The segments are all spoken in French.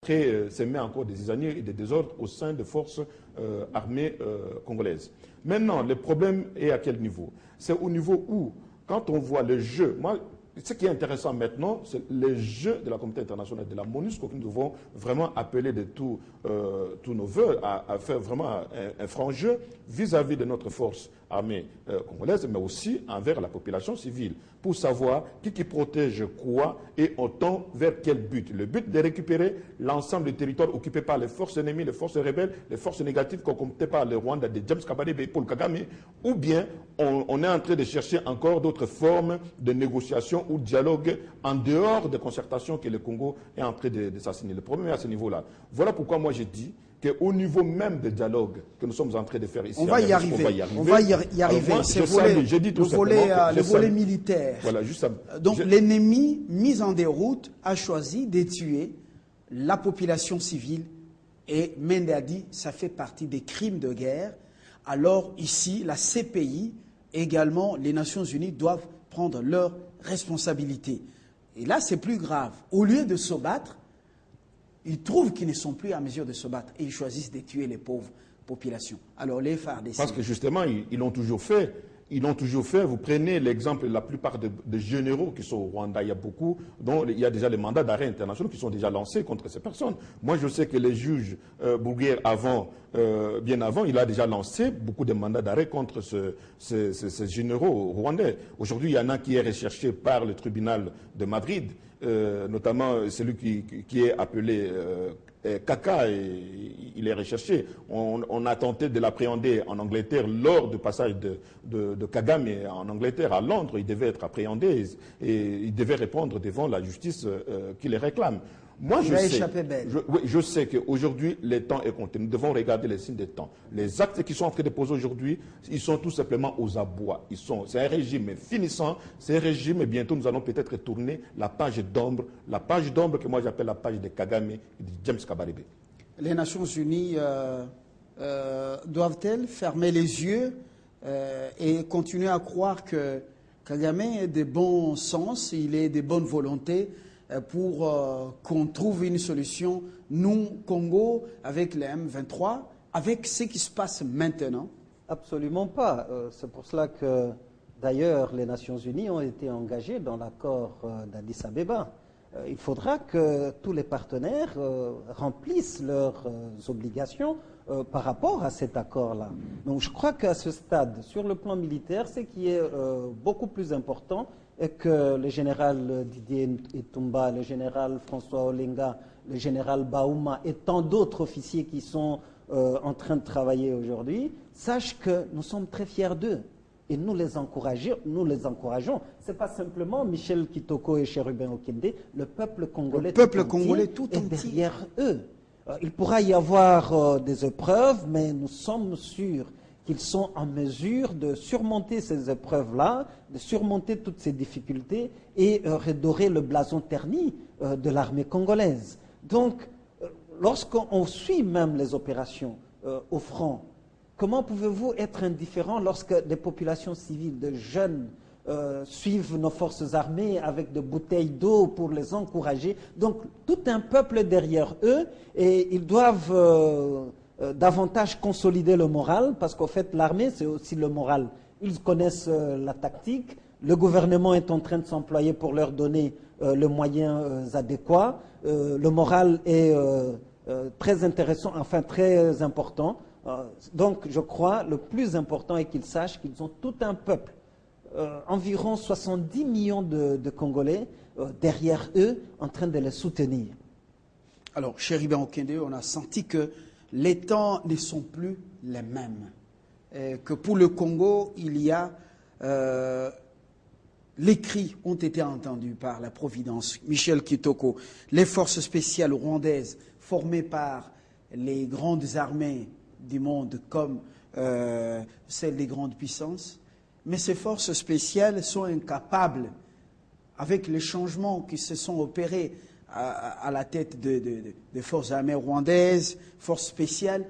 s'aimer encore des années et des désordres au sein des forces armées congolaises. Maintenant, le problème est à quel niveau? C'est au niveau où, quand on voit le jeu, moi, ce qui est intéressant maintenant, c'est le jeu de la communauté internationale, de la MONUSCO, que nous devons vraiment appeler de tous nos voeux à faire vraiment un franc jeu vis-à-vis de notre force armée congolaise, mais aussi envers la population civile, pour savoir qui protège quoi et on tend vers quel but. Le but de récupérer l'ensemble du territoire occupé par les forces ennemies, les forces rebelles, les forces négatives concoctées par le Rwanda de James Kabarebe et Paul Kagame, ou bien on est en train de chercher encore d'autres formes de négociation ou de dialogue en dehors des concertations que le Congo est en train de s'assigner. Le problème est à ce niveau-là. Voilà pourquoi moi j'ai dit qu'au niveau même des dialogues que nous sommes en train de faire ici, on va y arriver. C'est le volet militaire. Voilà, donc l'ennemi mis en déroute a choisi de tuer la population civile et Mende a dit ça fait partie des crimes de guerre. Alors ici, la CPI, également les Nations Unies doivent prendre leurs responsabilités. Et là, c'est plus grave. Au lieu de se battre, ils trouvent qu'ils ne sont plus à mesure de se battre et ils choisissent de tuer les pauvres populations. Alors les FARDC... Parce que justement, ils l'ont toujours fait. Ils l'ont toujours fait. Vous prenez l'exemple, la plupart des généraux qui sont au Rwanda, il y a beaucoup, dont il y a déjà les mandats d'arrêt internationaux qui sont déjà lancés contre ces personnes. Moi, je sais que les juges Bourguer, bien avant, il a déjà lancé beaucoup de mandats d'arrêt contre ces généraux rwandais. Aujourd'hui, il y en a qui est recherché par le tribunal de Madrid, notamment celui qui est appelé Kaka, il est recherché. On a tenté de l'appréhender en Angleterre lors du passage de Kagame en Angleterre à Londres. Il devait être appréhendé et il devait répondre devant la justice qui le réclame. Moi, je sais qu'aujourd'hui, le temps est compté. Nous devons regarder les signes des temps. Les actes qui sont en train de poser aujourd'hui, ils sont tout simplement aux abois. C'est un régime finissant. C'est un régime, et bientôt, nous allons peut-être tourner la page d'ombre. La page d'ombre que moi, j'appelle la page de Kagame et de James Kabarebe. Les Nations Unies doivent-elles fermer les yeux et continuer à croire que Kagame est de bon sens, il est de bonne volonté pour qu'on trouve une solution, nous, Congo, avec les M23, avec ce qui se passe maintenant? Absolument pas. C'est pour cela que, d'ailleurs, les Nations Unies ont été engagées dans l'accord d'Addis Abeba. Il faudra que tous les partenaires remplissent leurs obligations par rapport à cet accord-là. Donc je crois qu'à ce stade, sur le plan militaire, ce qui est beaucoup plus important est que le général Didier Itumba, le général François Olenga, le général Baouma et tant d'autres officiers qui sont en train de travailler aujourd'hui sachent que nous sommes très fiers d'eux. Et nous les encourageons. Ce n'est pas simplement Michel Kitoko et Chérubin Okende, le peuple congolais tout entier est derrière eux. Il pourra y avoir des épreuves, mais nous sommes sûrs qu'ils sont en mesure de surmonter ces épreuves-là, de surmonter toutes ces difficultés et redorer le blason terni de l'armée congolaise. Donc, lorsqu'on suit même les opérations au front, comment pouvez-vous être indifférent lorsque des populations civiles, de jeunes, suivent nos forces armées avec des bouteilles d'eau pour les encourager? Donc, tout un peuple derrière eux, et ils doivent davantage consolider le moral, parce qu'en fait, l'armée, c'est aussi le moral. Ils connaissent la tactique, le gouvernement est en train de s'employer pour leur donner les moyens adéquats. Le moral est très intéressant, enfin très important. Donc, je crois, le plus important est qu'ils sachent qu'ils ont tout un peuple, environ 70 millions de Congolais derrière eux, en train de les soutenir. Alors, Chérubin Okende, on a senti que les temps ne sont plus les mêmes. Que pour le Congo, il y a... les cris ont été entendus par la Providence, Michel Kitoko, les forces spéciales rwandaises formées par les grandes armées du monde comme celles des grandes puissances. Mais ces forces spéciales sont incapables, avec les changements qui se sont opérés à la tête des forces armées rwandaises, forces spéciales,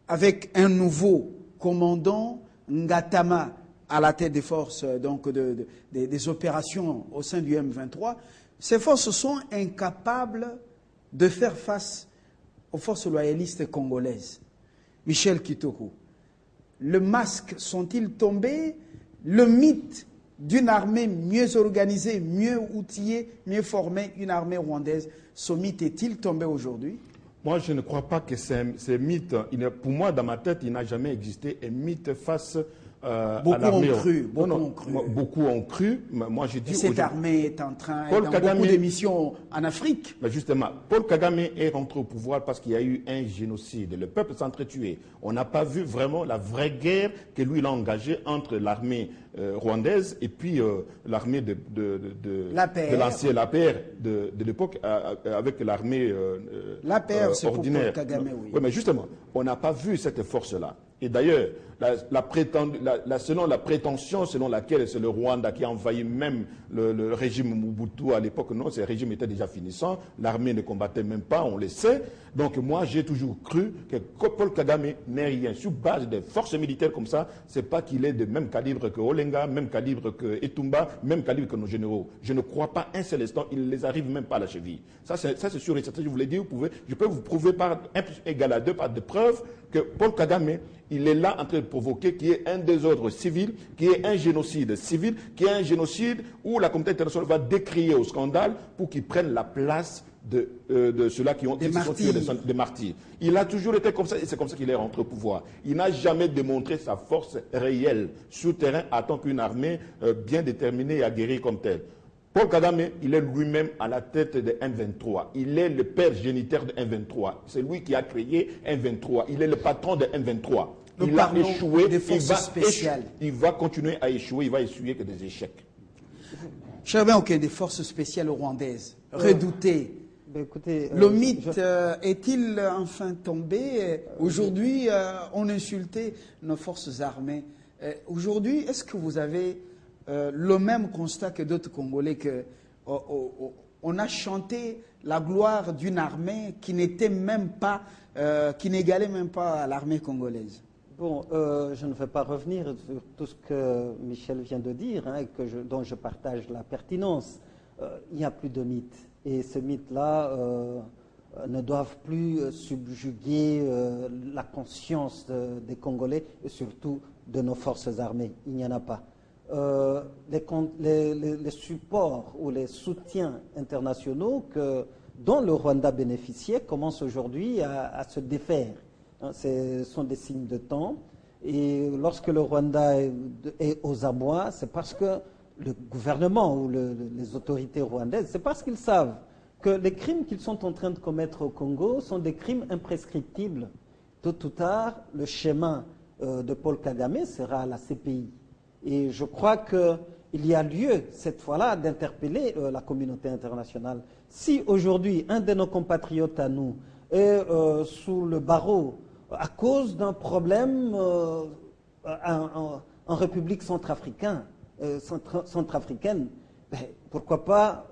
avec un nouveau commandant, Ngatama, à la tête des forces, donc des opérations au sein du M23, ces forces sont incapables de faire face aux forces loyalistes congolaises. Michel Kitoko, le masque sont-ils tombés? Le mythe d'une armée mieux organisée, mieux outillée, mieux formée, une armée rwandaise, ce mythe est-il tombé aujourd'hui? Moi, je ne crois pas que c'est mythe. Pour moi, dans ma tête, il n'a jamais existé un mythe face beaucoup à l'armée. Beaucoup ont cru. Moi, je dis et cette armée est en train Paul dans Kagame, beaucoup de missions en Afrique. Mais justement, Paul Kagame est rentré au pouvoir parce qu'il y a eu un génocide. Le peuple s'est entretué. On n'a pas vu vraiment la vraie guerre que lui il a engagée entre l'armée rwandaise et puis l'armée de l'ancien l'APR de l'époque avec l'armée l'APR, c'est ordinaire. Pour Paul Kagame, oui. Oui, mais justement, on n'a pas vu cette force-là. Et d'ailleurs, selon la prétention selon laquelle c'est le Rwanda qui a envahi même le régime Mobutu à l'époque, non, ce régime était déjà finissant, l'armée ne combattait même pas, on le sait. Donc moi, j'ai toujours cru que Paul Kagame n'est rien. Sur base des forces militaires comme ça, c'est pas qu'il est de même calibre que Olenga, même calibre que Etumba, même calibre que nos généraux. Je ne crois pas un seul instant, il ne les arrive même pas à la cheville. Ça c'est sûr et certain, je vous l'ai dit, je peux vous prouver par 1+1=2 par des preuves que Paul Kagame, il est là en train de provoquer qu'il y ait un désordre civil, qu'il y ait un génocide civil, qu'il y ait un génocide où la communauté internationale va décrier au scandale pour qu'il prenne la place de ceux-là qui ont tué des martyrs. Il a toujours été comme ça et c'est comme ça qu'il est rentré au pouvoir. Il n'a jamais démontré sa force réelle sur terrain en tant qu'une armée bien déterminée et aguerrie comme telle. Paul Kagame, il est lui-même à la tête de M23. Il est le père géniteur de M23. C'est lui qui a créé M23. Il est le patron de M23. Il a échoué, il va continuer à échouer, il va essuyer que des échecs. Cher bien, des forces spéciales rwandaises, redoutées. Écoutez, le mythe est-il enfin tombé? Aujourd'hui, on insultait nos forces armées. Aujourd'hui, est-ce que vous avez le même constat que d'autres Congolais que on a chanté la gloire d'une armée qui n'était même pas, qui n'égalait même pas l'armée congolaise? Bon, je ne vais pas revenir sur tout ce que Michel vient de dire, hein, dont je partage la pertinence. Il n'y a plus de mythe. Et ces mythes-là ne doivent plus subjuguer la conscience des Congolais et surtout de nos forces armées. Il n'y en a pas. Les supports ou les soutiens internationaux dont le Rwanda bénéficiait commencent aujourd'hui à se défaire. Ce sont des signes de temps. Et lorsque le Rwanda est aux abois, c'est parce que le gouvernement ou les autorités rwandaises, c'est parce qu'ils savent que les crimes qu'ils sont en train de commettre au Congo sont des crimes imprescriptibles. Tôt ou tard, le schéma de Paul Kagame sera la CPI. Et je crois qu'il y a lieu, cette fois-là, d'interpeller la communauté internationale. Si aujourd'hui, un de nos compatriotes à nous est sous le barreau à cause d'un problème en République centrafricaine, ben, pourquoi pas,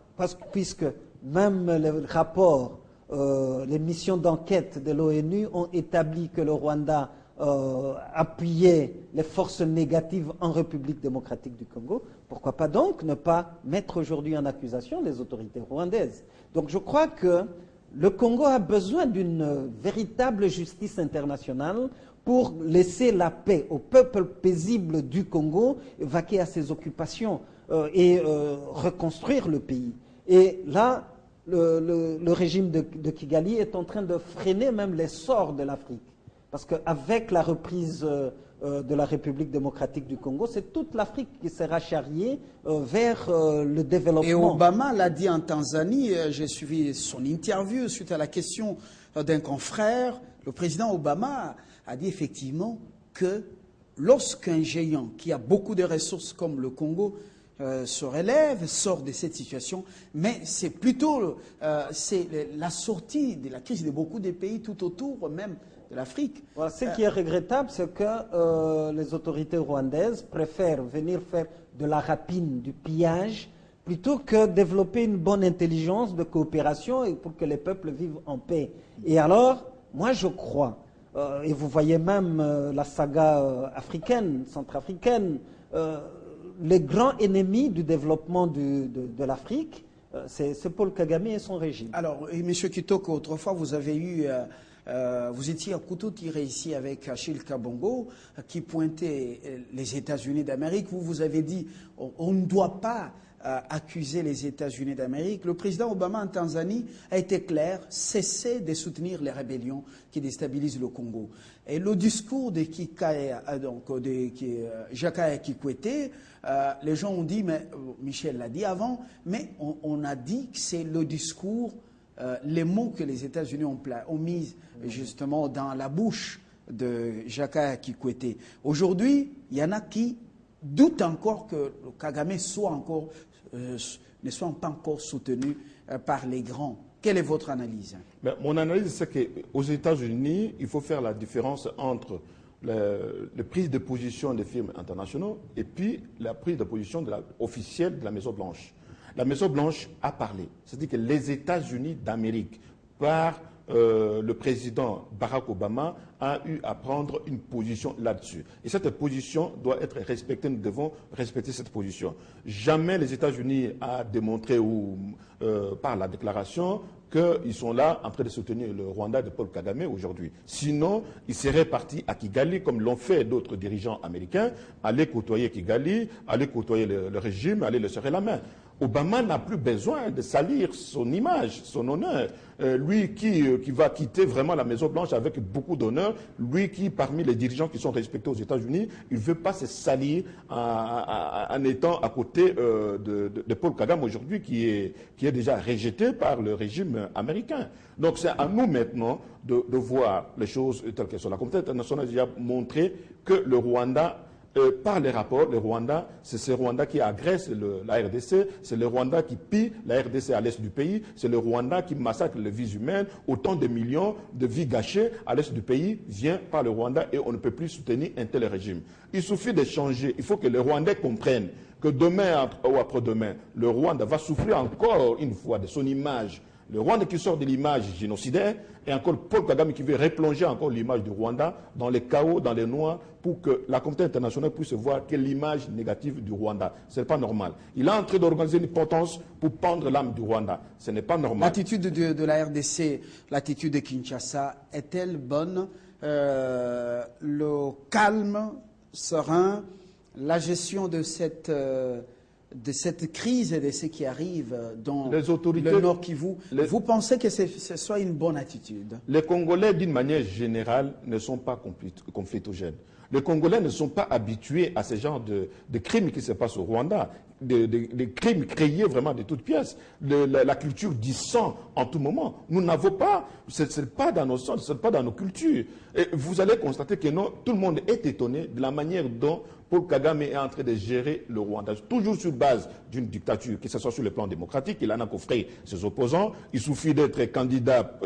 puisque même les rapports, les missions d'enquête de l'ONU ont établi que le Rwanda appuyait les forces négatives en République démocratique du Congo, pourquoi pas donc ne pas mettre aujourd'hui en accusation les autorités rwandaises? Donc je crois que le Congo a besoin d'une véritable justice internationale pour laisser la paix au peuple paisible du Congo, vaquer à ses occupations et reconstruire le pays. Et là, le régime de Kigali est en train de freiner même l'essor de l'Afrique. Parce qu'avec la reprise de la République démocratique du Congo, c'est toute l'Afrique qui sera charriée vers le développement. Et Obama l'a dit en Tanzanie, j'ai suivi son interview suite à la question d'un confrère. Le président Obama a dit effectivement que lorsqu'un géant qui a beaucoup de ressources comme le Congo se relève, sort de cette situation, mais c'est plutôt la sortie de la crise de beaucoup de pays tout autour même de l'Afrique. Voilà, ce qui est regrettable, c'est que les autorités rwandaises préfèrent venir faire de la rapine, du pillage, plutôt que développer une bonne intelligence de coopération et pour que les peuples vivent en paix. Et alors, moi je crois, et vous voyez même la saga africaine, centrafricaine, les grands ennemis du développement de l'Afrique c'est Paul Kagame et son régime. Alors, M. Kitoko, autrefois, vous avez eu... vous étiez à couteau tiré ici avec Achille Kabongo qui pointait les États-Unis d'Amérique. Vous avez dit on ne doit pas accuser les États-Unis d'Amérique. Le président Obama en Tanzanie a été clair, cessez de soutenir les rébellions qui déstabilisent le Congo. Et le discours de Jakaya Kikwete, les gens ont dit, mais Michel l'a dit avant, mais on a dit que c'est le discours, les mots que les États-Unis ont mis justement dans la bouche de Jakaya Kikwete. Aujourd'hui, il y en a qui doutent encore que Kagame ne soit pas encore soutenu par les grands. Quelle est votre analyse? Mon analyse, c'est qu'aux États-Unis, il faut faire la différence entre la prise de position des firmes internationaux et puis la prise de position officielle de la Maison-Blanche. La Maison-Blanche a parlé. C'est-à-dire que les États-Unis d'Amérique, par le président Barack Obama, a eu à prendre une position là-dessus. Et cette position doit être respectée. Nous devons respecter cette position. Jamais les États-Unis a démontré par la déclaration qu'ils sont là en train de soutenir le Rwanda de Paul Kagame aujourd'hui. Sinon, ils seraient partis à Kigali, comme l'ont fait d'autres dirigeants américains, aller côtoyer Kigali, aller côtoyer le régime, aller le serrer la main. Obama n'a plus besoin de salir son image, son honneur. Lui qui va quitter vraiment la Maison-Blanche avec beaucoup d'honneur, lui qui, parmi les dirigeants qui sont respectés aux États-Unis, il ne veut pas se salir en étant à côté de Paul Kagame aujourd'hui, qui est déjà rejeté par le régime américain. Donc c'est à nous maintenant de voir les choses telles qu'elles sont. La communauté internationale a déjà montré que le Rwanda, par les rapports, le Rwanda, c'est ce Rwanda qui agresse la RDC, c'est le Rwanda qui pille la RDC à l'est du pays, c'est le Rwanda qui massacre les vies humaines, autant de millions de vies gâchées à l'est du pays vient par le Rwanda et on ne peut plus soutenir un tel régime. Il suffit de changer, il faut que les Rwandais comprennent que demain ou après-demain, le Rwanda va souffrir encore une fois de son image. Le Rwanda qui sort de l'image génocidaire et encore Paul Kagame qui veut replonger encore l'image du Rwanda dans les chaos, dans les noirs, pour que la communauté internationale puisse voir quelle l'image négative du Rwanda. Ce n'est pas normal. Il est en train d'organiser une potence pour pendre l'âme du Rwanda. Ce n'est pas normal. L'attitude de la RDC, l'attitude de Kinshasa, est-elle bonne? Le calme serein, la gestion de cette crise et de ce qui arrive dans le Nord Kivu, vous pensez que ce soit une bonne attitude? Les Congolais, d'une manière générale, ne sont pas conflictogènes. Les Congolais ne sont pas habitués à ce genre de crimes qui se passent au Rwanda, des crimes créés vraiment de toutes pièces, la culture du sang en tout moment. Nous n'avons pas, ce n'est pas dans nos sangs, ce n'est pas dans nos cultures. Et vous allez constater que non, tout le monde est étonné de la manière dont Paul Kagame est en train de gérer le Rwanda, toujours sur base d'une dictature, que ce soit sur le plan démocratique. Il en a coffré ses opposants. Il suffit d'être candidat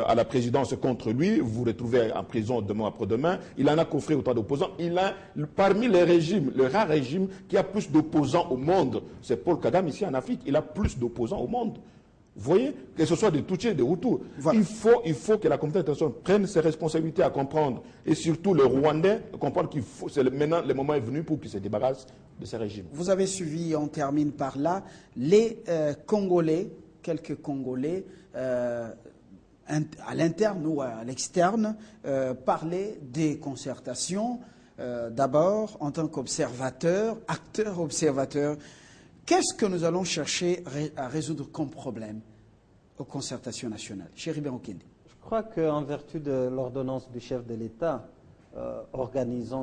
à la présidence contre lui, vous vous retrouvez en prison demain après-demain. Il en a coffré autant d'opposants. Il a, parmi les régimes, le rare régime qui a plus d'opposants au monde, c'est Paul Kagame ici en Afrique. Il a plus d'opposants au monde. Vous voyez, que ce soit des Tutsis et des Hutus. Voilà. Il faut que la communauté internationale prenne ses responsabilités à comprendre. Et surtout le Rwandais comprendre qu'il faut, maintenant le moment est venu pour qu'il se débarrasse de ces régimes. Vous avez suivi, on termine par là, les Congolais, quelques Congolais, à l'interne ou à l'externe, parler des concertations, d'abord en tant qu'observateur, acteur observateur. Qu'est-ce que nous allons chercher à résoudre comme problème aux concertations nationales? Chéri Benokende. Je crois qu'en vertu de l'ordonnance du chef de l'État,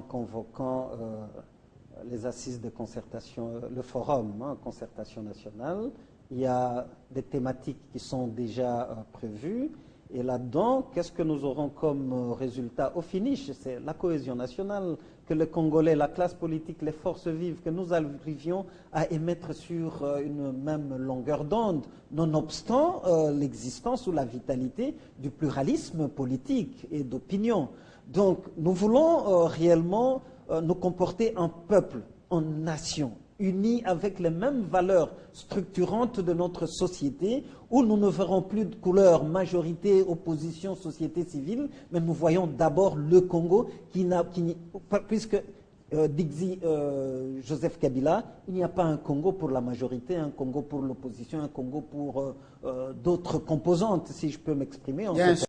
convoquant les assises de concertation, le forum, concertation nationale, il y a des thématiques qui sont déjà prévues. Et là-dedans, qu'est-ce que nous aurons comme résultat au finish? C'est la cohésion nationale, que les Congolais, la classe politique, les forces vives, que nous arrivions à émettre sur une même longueur d'onde, nonobstant l'existence ou la vitalité du pluralisme politique et d'opinion. Donc, nous voulons réellement nous comporter en peuple, en nation, unis avec les mêmes valeurs structurantes de notre société, où nous ne verrons plus de couleur, majorité, opposition, société civile, mais nous voyons d'abord le Congo puisque Joseph Kabila, il n'y a pas un Congo pour la majorité, un Congo pour l'opposition, un Congo pour d'autres composantes, si je peux m'exprimer.